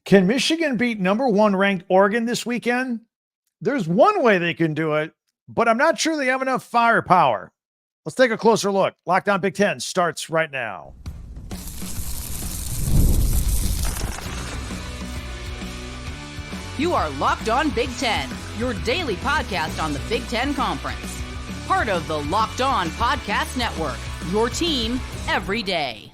Can Michigan beat number one ranked Oregon this weekend? There's one way they can do it, but I'm not sure they have enough firepower. Let's take a closer look. Locked On Big Ten starts right now. You are Locked On Big Ten, your daily podcast on the Big Ten Conference. Part of the Locked On Podcast Network, your team every day.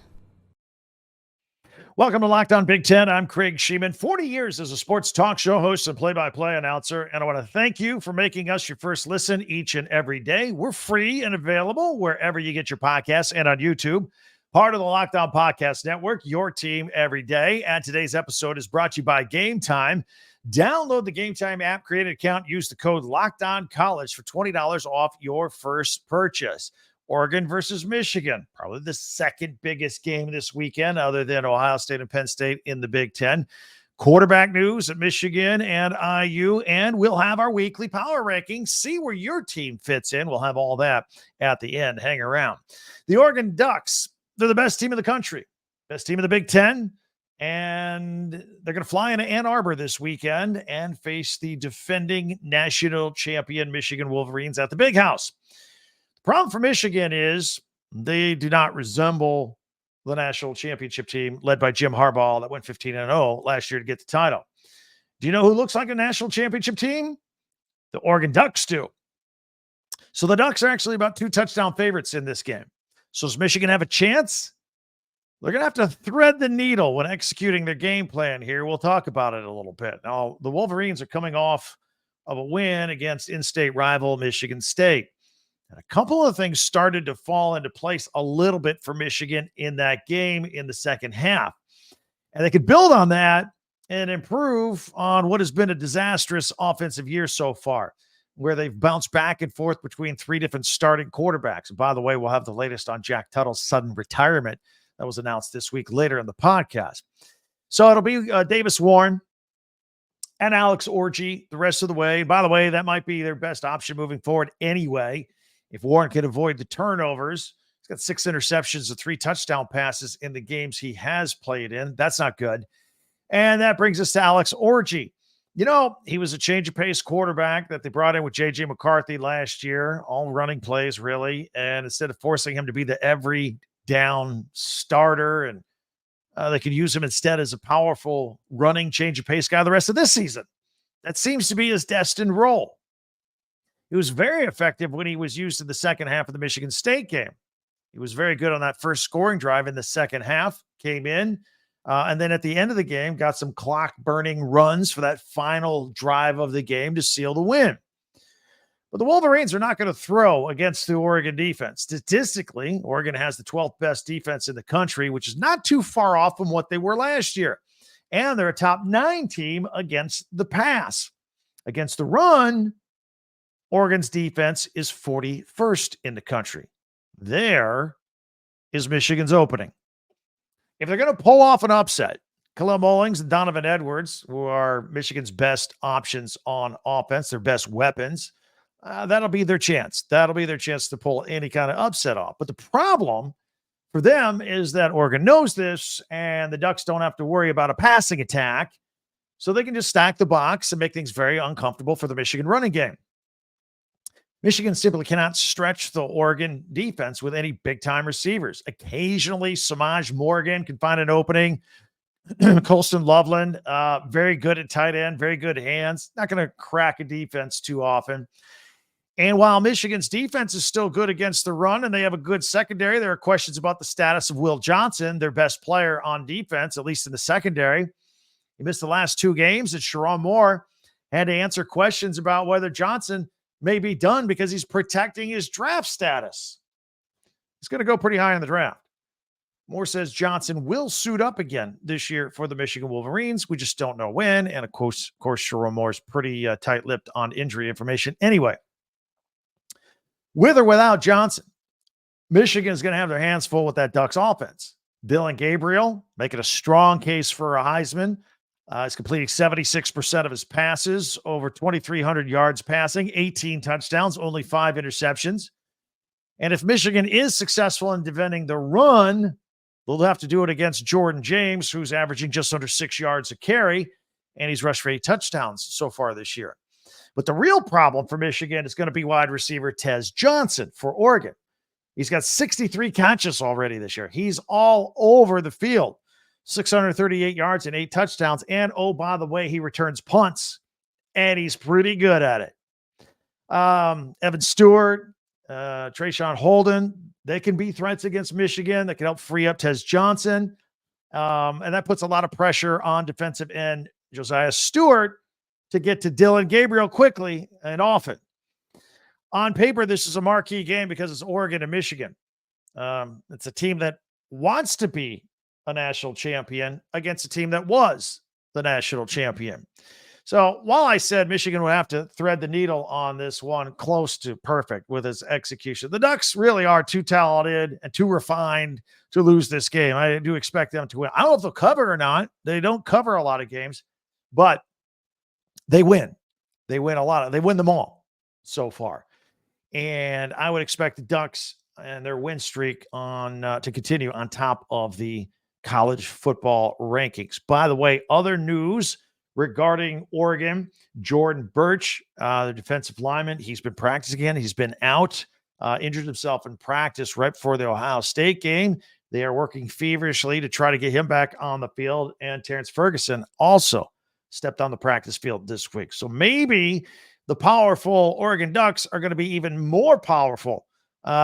Welcome to Locked On Big Ten. I'm Craig Sheeman, 40 years as a sports talk show host and play-by-play announcer, and I want to thank you for making us your first listen each and every day. We're free and available wherever you get your podcasts and on YouTube. Part of the Locked On Podcast Network, your team every day. And today's episode is brought to you by Game Time. Download the Game Time app, create an account, use the code LOCKEDONCollege for $20 off your first purchase. Oregon versus Michigan, probably the second biggest game this weekend other than Ohio State and Penn State in the Big Ten. Quarterback news at Michigan and IU, and we'll have our weekly power rankings, see where your team fits in. We'll have all that at the end. Hang around. The Oregon Ducks, they're the best team in the country, best team in the Big Ten, and they're going to fly into Ann Arbor this weekend and face the defending national champion Michigan Wolverines at the Big House. Problem for Michigan is they do not resemble the national championship team led by Jim Harbaugh that went 15-0 last year to get the title. Do you know who looks like a national championship team? The Oregon Ducks do. So the Ducks are actually about 2 touchdown favorites in this game. So does Michigan have a chance? They're going to have to thread the needle when executing their game plan here. We'll talk about it a little bit. Now, the Wolverines are coming off of a win against in-state rival Michigan State. And a couple of things started to fall into place a little bit for Michigan in that game in the second half. And they could build on that and improve on what has been a disastrous offensive year so far, where they've bounced back and forth between 3 different starting quarterbacks. And by the way, we'll have the latest on Jack Tuttle's sudden retirement that was announced this week later in the podcast. So it'll be Davis Warren and Alex Orji the rest of the way. By the way, that might be their best option moving forward anyway. If Warren can avoid the turnovers, he's got 6 interceptions and 3 touchdown passes in the games he has played in. That's not good. And that brings us to Alex Orji. You know, he was a change of pace quarterback that they brought in with J.J. McCarthy last year, all running plays, really. And instead of forcing him to be the every down starter, and they could use him instead as a powerful running change of pace guy the rest of this season. That seems to be his destined role. He was very effective when he was used in the second half of the Michigan State game. He was very good on that first scoring drive in the second half, came in, and then at the end of the game, got some clock-burning runs for that final drive of the game to seal the win. But the Wolverines are not going to throw against the Oregon defense. Statistically, Oregon has the 12th best defense in the country, which is not too far off from what they were last year. And they're a top 9 team against the pass. Against the run, Oregon's defense is 41st in the country. There is Michigan's opening. If they're going to pull off an upset, Khalil Mullings and Donovan Edwards, who are Michigan's best options on offense, their best weapons, that'll be their chance. That'll be their chance to pull any kind of upset off. But the problem for them is that Oregon knows this, and the Ducks don't have to worry about a passing attack, so they can just stack the box and make things very uncomfortable for the Michigan running game. Michigan simply cannot stretch the Oregon defense with any big-time receivers. Occasionally, Samaj Morgan can find an opening. Colston Loveland, very good at tight end, very good hands. Not going to crack a defense too often. And while Michigan's defense is still good against the run and they have a good secondary, there are questions about the status of Will Johnson, their best player on defense, at least in the secondary. He missed the last 2 games, and Sharon Moore had to answer questions about whether Johnson may be done because he's protecting his draft status. He's going to go pretty high in the draft. Moore says Johnson will suit up again this year for the Michigan Wolverines. We just don't know when. And of course, Sharon Moore's pretty tight-lipped on injury information. Anyway, with or without Johnson, Michigan is going to have their hands full with that Ducks offense. Dylan Gabriel making a strong case for a Heisman. He's completing 76% of his passes, over 2,300 yards passing, 18 touchdowns, only 5 interceptions. And if Michigan is successful in defending the run, They'll have to do it against Jordan James, who's averaging just under 6 yards a carry, and he's rushed for 8 touchdowns so far this year. But the real problem for Michigan is going to be wide receiver Tez Johnson for Oregon. He's got 63 catches already this year. He's all over the field. 638 yards and 8 touchdowns. And, oh, by the way, he returns punts, and he's pretty good at it. Evan Stewart, Trayshawn Holden, they can be threats against Michigan. That can help free up Tez Johnson. And that puts a lot of pressure on defensive end Josiah Stewart to get to Dylan Gabriel quickly and often. On paper, this is a marquee game because it's Oregon and Michigan. It's a team that wants to be a national champion against a team that was the national champion. So while I said Michigan would have to thread the needle on this one close to perfect with its execution, the Ducks really are too talented and too refined to lose this game. I do expect them to win. I don't know if they'll cover or not. They don't cover a lot of games, but they win. They win a lot. They win them all so far. And I would expect the Ducks and their win streak to continue on top of the college football rankings. By the way, other news regarding Oregon, Jordan Birch, the defensive lineman, he's been practicing again. He's been out, injured himself in practice right before the Ohio State game. They are working feverishly to try to get him back on the field. And Terrence Ferguson also stepped on the practice field this week. So maybe the powerful Oregon Ducks are going to be even more powerful.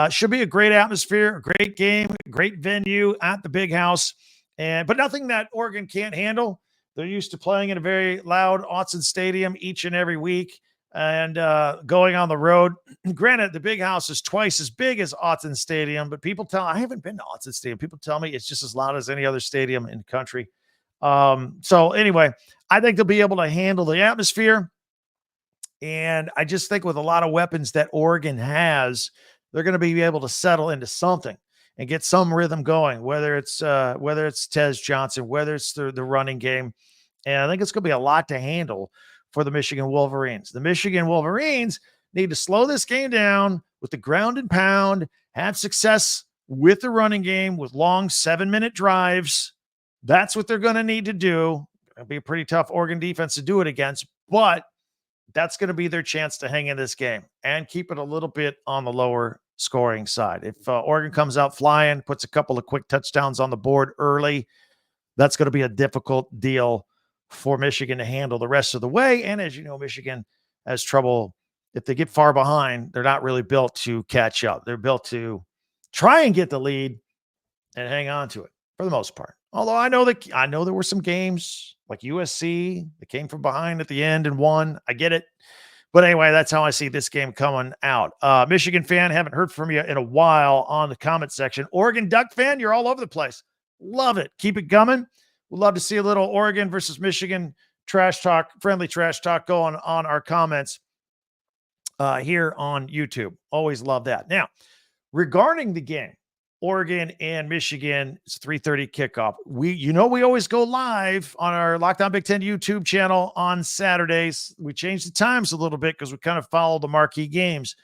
Should be a great atmosphere, a great game, great venue at the Big House, but nothing that Oregon can't handle. They're used to playing in a very loud Autzen Stadium each and every week and going on the road. Granted, the Big House is twice as big as Autzen Stadium, but I haven't been to Autzen Stadium. People tell me it's just as loud as any other stadium in the country. So anyway, I think they'll be able to handle the atmosphere. And I just think with a lot of weapons that Oregon has, they're going to be able to settle into something and get some rhythm going, whether it's Tez Johnson, whether it's the running game. And I think it's going to be a lot to handle for the Michigan Wolverines. The Michigan Wolverines need to slow this game down with the ground and pound, have success with the running game with long 7-minute drives. That's what they're going to need to do. It'll be a pretty tough Oregon defense to do it against, but that's going to be their chance to hang in this game and keep it a little bit on the lower scoring side. If Oregon comes out flying, puts a couple of quick touchdowns on the board early, that's going to be a difficult deal for Michigan to handle the rest of the way. And as you know, Michigan has trouble. If they get far behind, they're not really built to catch up. They're built to try and get the lead and hang on to it for the most part. Although I know there were some games like USC that came from behind at the end and won. I get it. But anyway, that's how I see this game coming out. Michigan fan, haven't heard from you in a while on the comment section. Oregon Duck fan, you're all over the place. Love it. Keep it coming. We'd love to see a little Oregon versus Michigan trash talk, friendly trash talk going on our comments here on YouTube. Always love that. Now, regarding the game, Oregon and Michigan, it's 3:30 kickoff. We always go live on our Locked On Big Ten YouTube channel on Saturdays. We changed the times a little bit because we kind of follow the marquee games.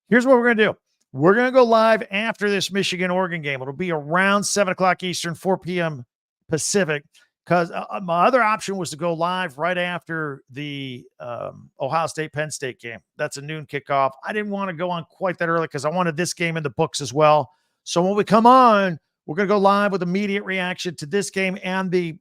Here's what we're going to do. We're going to go live after this Michigan-Oregon game. It'll be around 7 o'clock Eastern, 4 p.m. Pacific, because my other option was to go live right after the Ohio State-Penn State game. That's a noon kickoff. I didn't want to go on quite that early because I wanted this game in the books as well. So when we come on, we're going to go live with immediate reaction to this game and the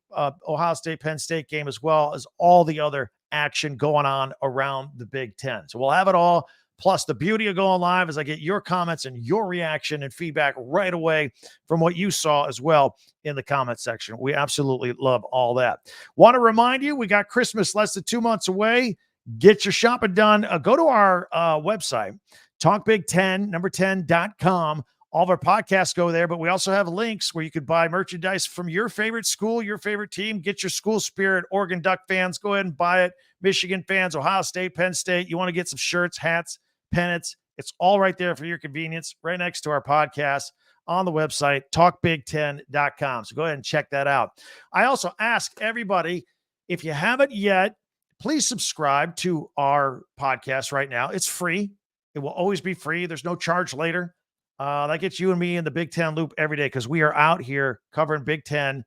Ohio State-Penn State game, as well as all the other action going on around the Big Ten. So we'll have it all. Plus, the beauty of going live is I get your comments and your reaction and feedback right away from what you saw as well in the comment section. We absolutely love all that. Want to remind you, we got Christmas less than 2 months away. Get your shopping done. Go to our website, talkbig10.com. All of our podcasts go there, but we also have links where you could buy merchandise from your favorite school, your favorite team. Get your school spirit. Oregon Duck fans, go ahead and buy it. Michigan fans, Ohio State, Penn State. You want to get some shirts, hats, pennants. It's all right there for your convenience, right next to our podcast on the website, talkbig10.com. So go ahead and check that out. I also ask everybody, if you haven't yet, please subscribe to our podcast right now. It's free. It will always be free. There's no charge later. That gets you and me in the Big Ten loop every day because we are out here covering Big Ten,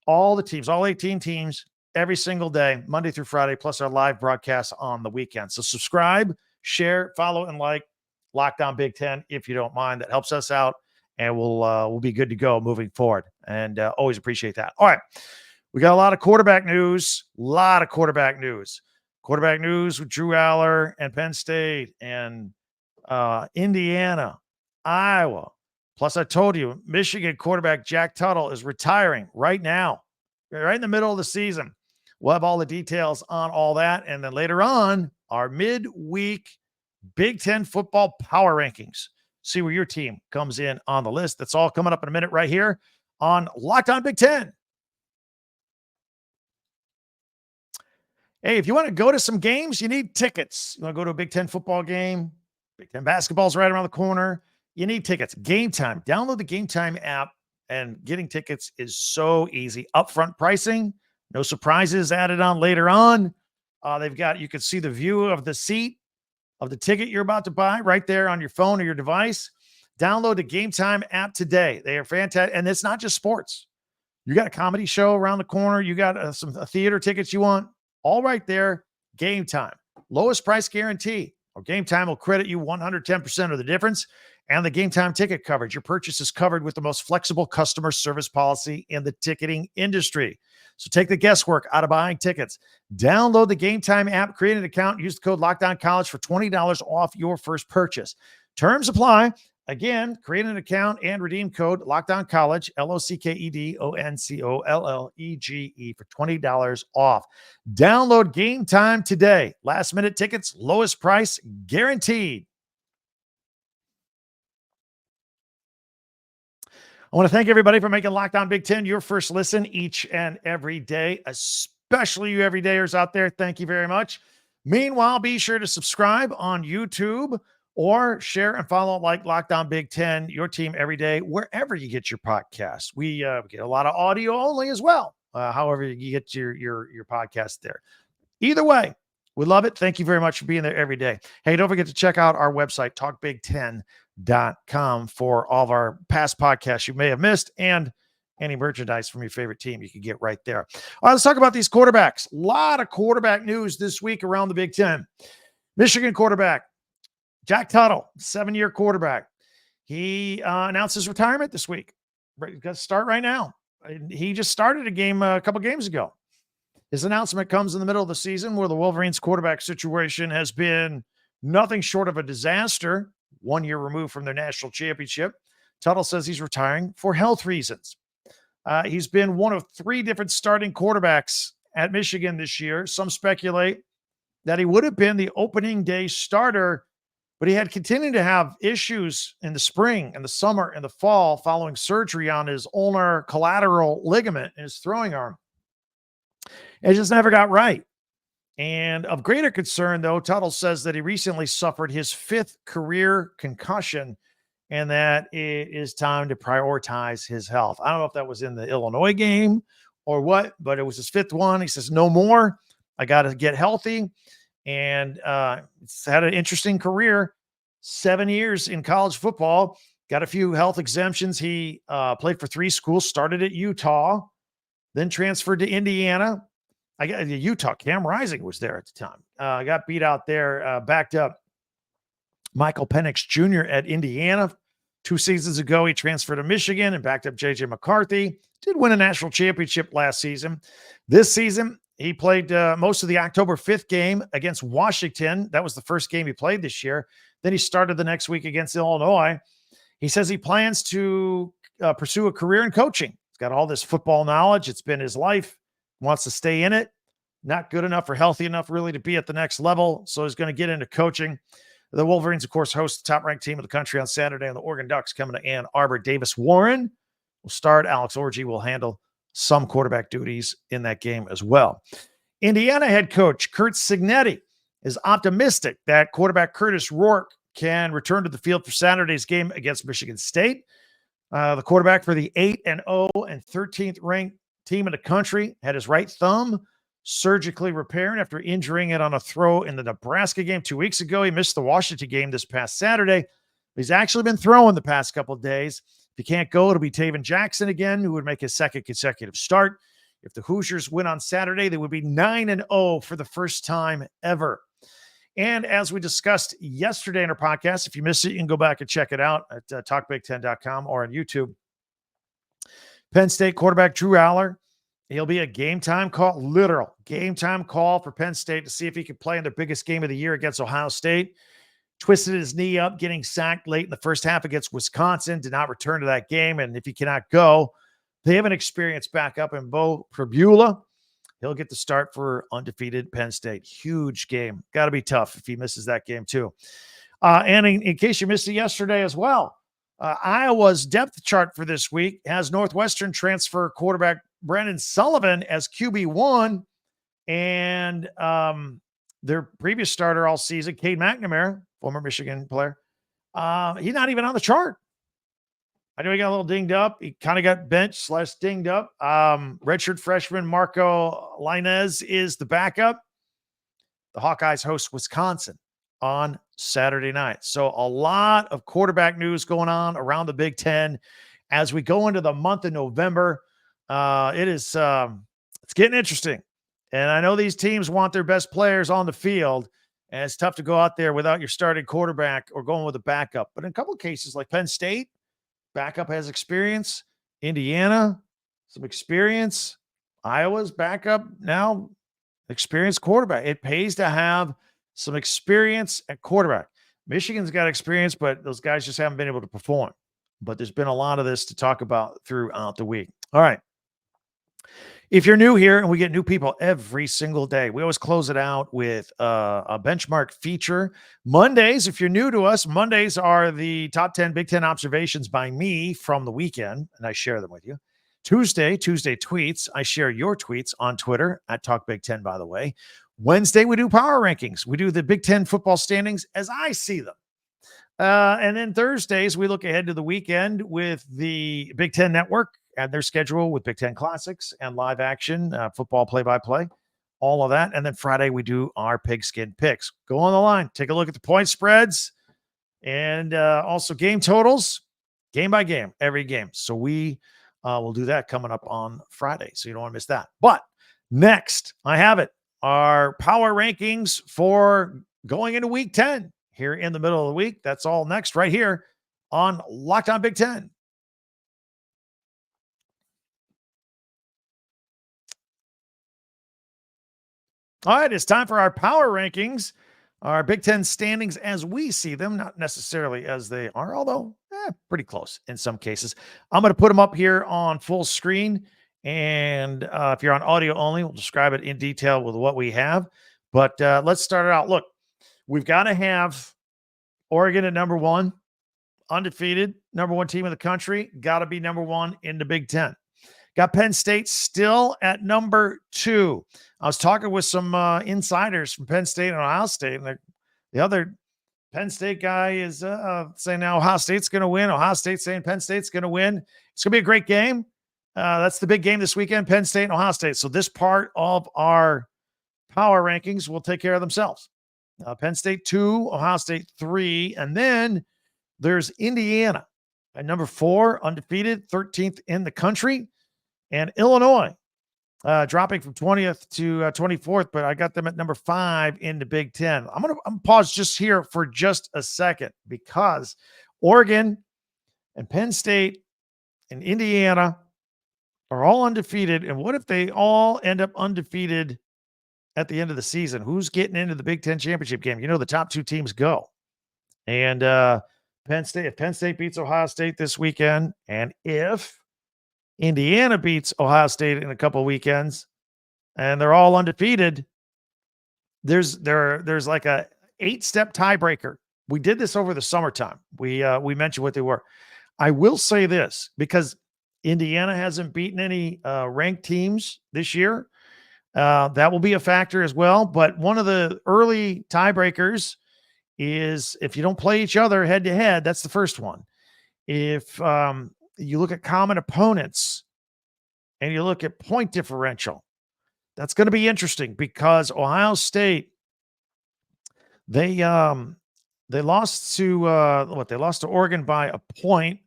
all the teams, all 18 teams, every single day, Monday through Friday, plus our live broadcasts on the weekend. So subscribe, share, follow, and like Locked On Big Ten if you don't mind. That helps us out, and we'll be good to go moving forward. And always appreciate that. All right, we got a lot of quarterback news. Quarterback news with Drew Allar and Penn State and Indiana, Iowa. Plus, I told you, Michigan quarterback Jack Tuttle is retiring right now, right in the middle of the season. We'll have all the details on all that. And then later on, our midweek Big Ten football power rankings. See where your team comes in on the list. That's all coming up in a minute right here on Locked On Big Ten. Hey, if you want to go to some games, you need tickets. You want to go to a Big Ten football game? Big Ten basketball's right around the corner. You need tickets. Game Time. Download the Game Time app, and getting tickets is so easy. Upfront pricing, no surprises added on later on. You can see the view of the seat of the ticket you're about to buy right there on your phone or your device. Download the Game Time app today. They are fantastic. And it's not just sports. You got a comedy show around the corner. You got some theater tickets you want. All right there. Game Time. Lowest price guarantee. Or Game Time will credit you 110% of the difference. And the Game Time ticket coverage. Your purchase is covered with the most flexible customer service policy in the ticketing industry. So take the guesswork out of buying tickets. Download the Game Time app, create an account, use the code LOCKDOWNCollege for $20 off your first purchase. Terms apply. Again, create an account and redeem code LOCKDOWNCollege, LOCKEDONCOLLEGE for $20 off. Download Game Time today. Last minute tickets, lowest price guaranteed. I want to thank everybody for making Locked On Big Ten your first listen each and every day, especially you everydayers out there. Thank you very much. Meanwhile, be sure to subscribe on YouTube or share and follow like Locked On Big Ten, your team every day, wherever you get your podcasts. We get a lot of audio only as well, however you get your podcast there. Either way, we love it. Thank you very much for being there every day. Hey, don't forget to check out our website, talkbig10.com, for all of our past podcasts you may have missed and any merchandise from your favorite team you can get right there. All right, let's talk about these quarterbacks. A lot of quarterback news this week around the Big Ten. Michigan quarterback Jack Tuttle, 7-year quarterback. He announced his retirement this week. Got to start right now. He just started a game a couple games ago. His announcement comes in the middle of the season where the Wolverines quarterback situation has been nothing short of a disaster. 1 year removed from their national championship. Tuttle says he's retiring for health reasons. He's been one of 3 different starting quarterbacks at Michigan this year. Some speculate that he would have been the opening day starter, but he had continued to have issues in the spring and the summer and the fall following surgery on his ulnar collateral ligament in his throwing arm. It just never got right. And of greater concern, though, Tuttle says that he recently suffered his 5th career concussion and that it is time to prioritize his health. I don't know if that was in the Illinois game or what, but it was his 5th one. He says, no more. I got to get healthy. And it's had an interesting career, 7 years in college football, got a few health exemptions. He played for 3 schools, started at Utah, then transferred to Indiana. I got Utah. Cam Rising was there at the time. I got beat out there, backed up Michael Penix Jr. at Indiana. 2 seasons ago, he transferred to Michigan and backed up J.J. McCarthy. Did win a national championship last season. This season, he played most of the October 5th game against Washington. That was the first game he played this year. Then he started the next week against Illinois. He says he plans to pursue a career in coaching. He's got all this football knowledge. It's been his life. Wants to stay in it. Not good enough or healthy enough really to be at the next level. So he's going to get into coaching. The Wolverines, of course, host the top-ranked team of the country on Saturday, and the Oregon Ducks coming to Ann Arbor. Davis Warren will start. Alex Orji will handle some quarterback duties in that game as well. Indiana head coach Kurt Cignetti is optimistic that quarterback Kurtis Rourke can return to the field for Saturday's game against Michigan State. The quarterback for the 8-0 and 13th ranked team in the country had his right thumb surgically repaired after injuring it on a throw in the Nebraska game 2 weeks ago. He missed the Washington game this past Saturday, He's actually been throwing the past couple of days. If he can't go, it'll be Taven Jackson again, who would make his second consecutive start. If the Hoosiers win on Saturday, they would be 9-0 for the first time ever. And as we discussed yesterday in our podcast, if you missed it, you can go back and check it out at talkbig10.com or on YouTube. Penn State quarterback Drew Allar, he'll be a game time call, literal game time call for Penn State to see if he can play in their biggest game of the year against Ohio State. Twisted his knee up, getting sacked late in the first half against Wisconsin, did not return to that game. And if he cannot go, they have an experienced backup in Bo Pribula. He'll get the start for undefeated Penn State. Huge game. Got to be tough if he misses that game too. And in case you missed it yesterday as well, Iowa's depth chart for this week has Northwestern transfer quarterback Brandon Sullivan as QB1, and their previous starter all season, Cade McNamara, former Michigan player, he's not even on the chart. I know he got a little dinged up. He kind of got benched / dinged up. Redshirt freshman Marco Lainez is the backup. The Hawkeyes host Wisconsin on Saturday night. So a lot of quarterback news going on around the Big Ten as we go into the month of November. It's getting interesting. And I know these teams want their best players on the field, and it's tough to go out there without your starting quarterback or going with a backup. But in a couple of cases, like Penn State, backup has experience. Indiana, some experience. Iowa's backup now, experienced quarterback. It pays to have some experience at quarterback. Michigan's got experience, but those guys just haven't been able to perform. But there's been a lot of this to talk about throughout the week. All right. If you're new here, and we get new people every single day, we always close it out with a benchmark feature. Mondays, if you're new to us, Mondays are the top 10 Big Ten observations by me from the weekend, and I share them with you. Tuesday tweets. I share your tweets on Twitter at Talk Big Ten, by the way. Wednesday, we do power rankings. We do the Big Ten football standings as I see them. And then Thursdays, we look ahead to the weekend with the Big Ten Network and their schedule with Big Ten Classics and live action, football play-by-play, all of that. And then Friday, we do our pigskin picks. Go on the line. Take a look at the point spreads and also game totals, game by game, every game. So we will do that coming up on Friday, so you don't want to miss that. But next, I have it. Our power rankings for going into week 10 here in the middle of the week. That's all next right here on Locked On Big Ten. All right, it's time for our power rankings, our Big Ten standings as we see them, not necessarily as they are, although pretty close in some cases. I'm going to put them up here on full screen. And if you're on audio only, we'll describe it in detail with what we have. But let's start it out. Look, we've got to have Oregon at number 1, undefeated, number 1 team in the country, got to be number 1 in the Big Ten. Got Penn State still at number 2. I was talking with some insiders from Penn State and Ohio State, and the other Penn State guy is saying now Ohio State's going to win. Ohio State's saying Penn State's going to win. It's going to be a great game. That's the big game this weekend, Penn State and Ohio State. So this part of our power rankings will take care of themselves. Penn State 2, Ohio State 3, and then there's Indiana at number 4, undefeated, 13th in the country, and Illinois dropping from 20th to 24th, but I got them at number 5 in the Big Ten. I'm gonna pause just here for just a second because Oregon and Penn State and Indiana are all undefeated. And what if they all end up undefeated at the end of the season? Who's getting into the Big Ten championship game? You know, the top 2 teams go. And if Penn State beats Ohio State this weekend, and if Indiana beats Ohio State in a couple of weekends, and they're all undefeated, there's like a 8-step tiebreaker. We did this over the summertime. We mentioned what they were. I will say this, because Indiana hasn't beaten any ranked teams this year. That will be a factor as well. But one of the early tiebreakers is if you don't play each other head to head, that's the first one. If you look at common opponents and you look at point differential, that's going to be interesting because Ohio State, they They lost to They lost to Oregon by a point.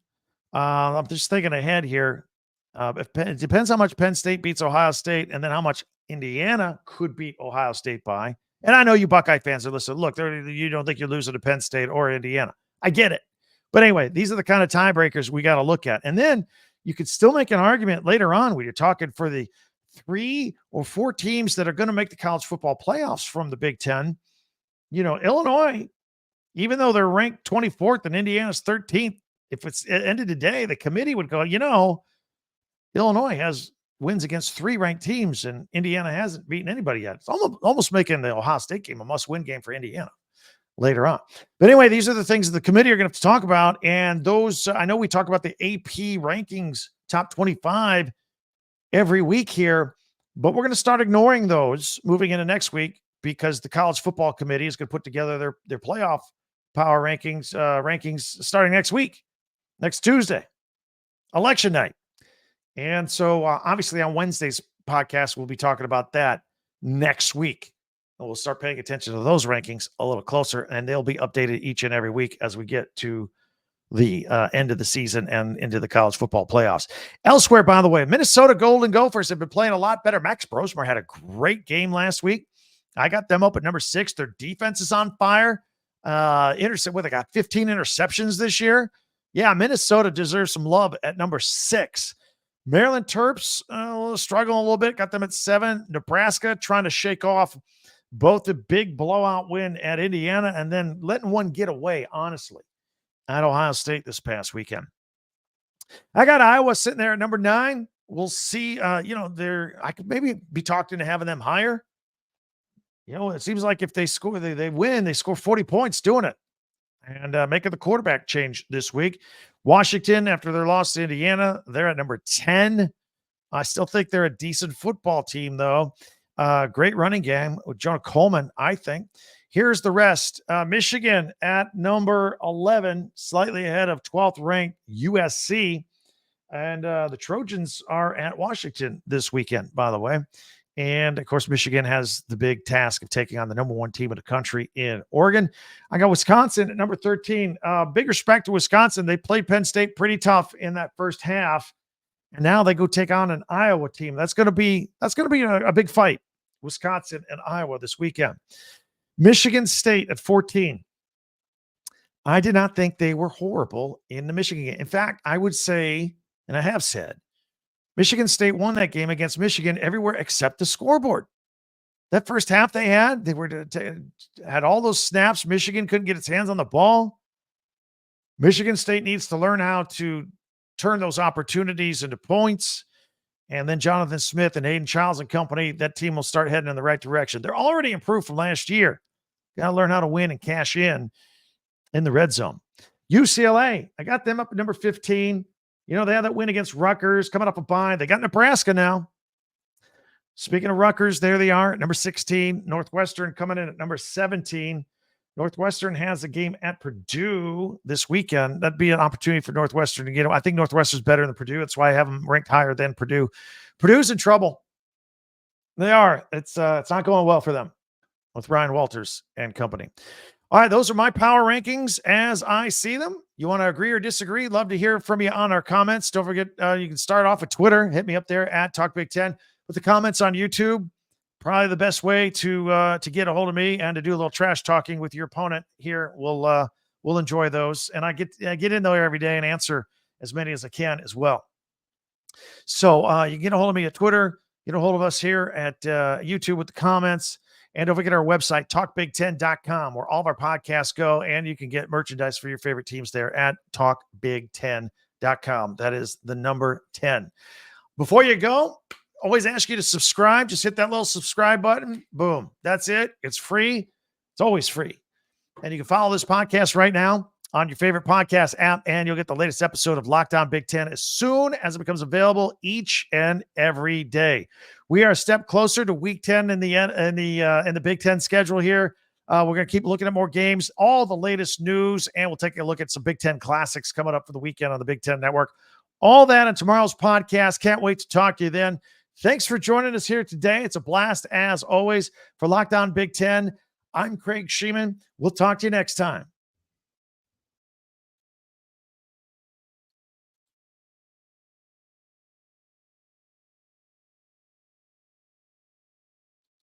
I'm just thinking ahead here. It depends how much Penn State beats Ohio State, and then how much Indiana could beat Ohio State by. And I know you Buckeye fans are listening. Look, you don't think you're losing to Penn State or Indiana. I get it. But anyway, these are the kind of tiebreakers we got to look at. And then you could still make an argument later on when you're talking for the 3 or 4 teams that are going to make the college football playoffs from the Big Ten. Illinois, even though they're ranked 24th and Indiana's 13th, if it's at the end of the day, the committee would go, Illinois has wins against 3 ranked teams, and Indiana hasn't beaten anybody yet. It's almost making the Ohio State game a must-win game for Indiana later on. But anyway, these are the things that the committee are going to have to talk about. And those, I know we talk about the AP rankings, top 25 every week here, but we're going to start ignoring those moving into next week because the college football committee is going to put together their playoff power rankings starting next week, next Tuesday, election night. And so obviously on Wednesday's podcast, we'll be talking about that next week. And we'll start paying attention to those rankings a little closer, and they'll be updated each and every week as we get to the end of the season and into the college football playoffs. Elsewhere, by the way, Minnesota Golden Gophers have been playing a lot better. Max Brosmer had a great game last week. I got them up at number 6. Their defense is on fire. They got 15 interceptions this year. Yeah, Minnesota deserves some love at number 6. Maryland Terps struggling a little bit. Got them at 7. Nebraska trying to shake off both the big blowout win at Indiana and then letting one get away, honestly, at Ohio State this past weekend. I got Iowa sitting there at number 9. We'll see. I could maybe be talked into having them higher. It seems like if they score, they win, they score 40 points doing it and making the quarterback change this week. Washington, after their loss to Indiana, they're at number 10. I still think they're a decent football team, though. Great running game with Jonah Coleman, I think. Here's the rest. Michigan at number 11, slightly ahead of 12th ranked USC. And the Trojans are at Washington this weekend, by the way. And, of course, Michigan has the big task of taking on the number 1 team in the country in Oregon. I got Wisconsin at number 13. Big respect to Wisconsin. They played Penn State pretty tough in that first half. And now they go take on an Iowa team. That's going to be a big fight. Wisconsin and Iowa this weekend. Michigan State at 14. I did not think they were horrible in the Michigan game. In fact, I would say, and I have said, Michigan State won that game against Michigan everywhere except the scoreboard. That first half they had all those snaps. Michigan couldn't get its hands on the ball. Michigan State needs to learn how to turn those opportunities into points. And then Jonathan Smith and Hayden Childs and company, that team will start heading in the right direction. They're already improved from last year. Got to learn how to win and cash in the red zone. UCLA, I got them up at number 15. They had that win against Rutgers coming up a bye. They got Nebraska now. Speaking of Rutgers, there they are at number 16. Northwestern coming in at number 17. Northwestern has a game at Purdue this weekend. That'd be an opportunity for Northwestern to get them. I think Northwestern's better than Purdue. That's why I have them ranked higher than Purdue. Purdue's in trouble. They are. It's not going well for them with Ryan Walters and company. All right, those are my power rankings as I see them. You want to agree or disagree? Love to hear from you on our comments. Don't forget, you can start off at Twitter. Hit me up there at Talk Big Ten. With the comments on YouTube, probably the best way to get a hold of me and to do a little trash talking with your opponent here. We'll enjoy those, and I get in there every day and answer as many as I can as well. So you can get a hold of me at Twitter. Get a hold of us here at YouTube with the comments. And don't forget our website, talkbig10.com, where all of our podcasts go, and you can get merchandise for your favorite teams there at talkbig10.com. That is the number 10. Before you go, always ask you to subscribe. Just hit that little subscribe button. Boom. That's it. It's free. It's always free. And you can follow this podcast right now on your favorite podcast app, and you'll get the latest episode of Locked On Big Ten as soon as it becomes available each and every day. We are a step closer to Week 10 in the Big Ten schedule here. We're going to keep looking at more games, all the latest news, and we'll take a look at some Big Ten classics coming up for the weekend on the Big Ten Network. All that on tomorrow's podcast. Can't wait to talk to you then. Thanks for joining us here today. It's a blast as always. For Locked On Big Ten, I'm Craig Sheeman. We'll talk to you next time.